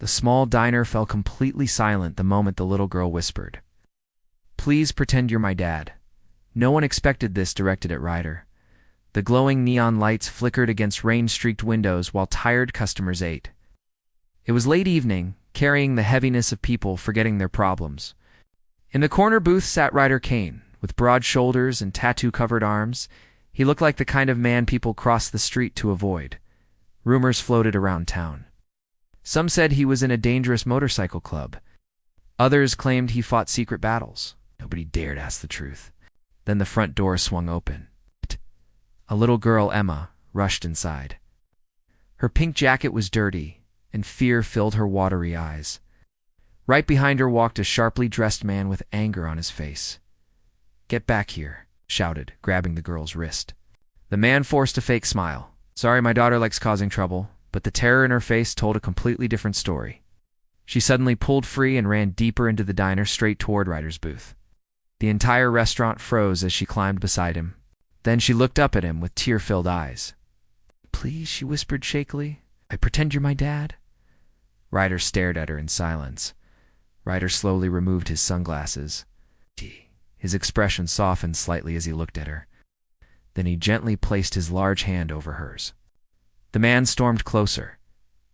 The small diner fell completely silent the moment the little girl whispered, "Please pretend you're my dad." No one expected this directed at Ryder. The glowing neon lights flickered against rain-streaked windows while tired customers ate. It was late evening, carrying the heaviness of people forgetting their problems. In the corner booth sat Ryder Kane, with broad shoulders and tattoo-covered arms. He looked like the kind of man people crossed the street to avoid. Rumors floated around town. Some said he was in a dangerous motorcycle club. Others claimed he fought secret battles. Nobody dared ask the truth. Then the front door swung open. A little girl, Emma, rushed inside. Her pink jacket was dirty, and fear filled her watery eyes. Right behind her walked a sharply dressed man with anger on his face. "Get back here," shouted, grabbing the girl's wrist. The man forced a fake smile. "Sorry, my daughter likes causing trouble," but the terror in her face told a completely different story. She suddenly pulled free and ran deeper into the diner straight toward Ryder's booth. The entire restaurant froze as she climbed beside him. Then she looked up at him with tear-filled eyes. "Please," she whispered shakily, "I pretend you're my dad." Ryder stared at her in silence. Ryder slowly removed his sunglasses. His expression softened slightly as he looked at her. Then he gently placed his large hand over hers. The man stormed closer.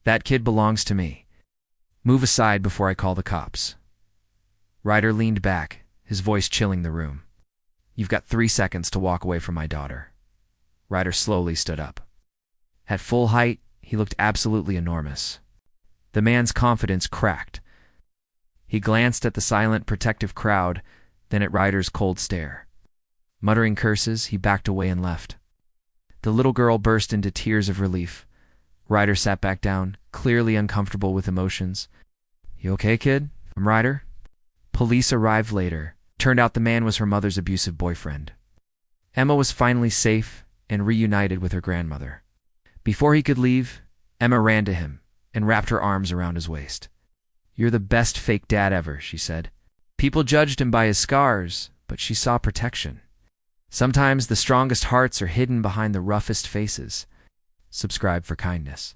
"That kid belongs to me. Move aside before I call the cops." Ryder leaned back, his voice chilling the room. "You've got 3 seconds to walk away from my daughter." Ryder slowly stood up. At full height, he looked absolutely enormous. The man's confidence cracked. He glanced at the silent, protective crowd, then at Ryder's cold stare. Muttering curses, he backed away and left. The little girl burst into tears of relief. Ryder sat back down, clearly uncomfortable with emotions. "You okay, kid? I'm Ryder." Police arrived later. Turned out the man was her mother's abusive boyfriend. Emma was finally safe and reunited with her grandmother. Before he could leave, Emma ran to him and wrapped her arms around his waist. "You're the best fake dad ever," she said. People judged him by his scars, but she saw protection. Sometimes the strongest hearts are hidden behind the roughest faces. Subscribe for kindness.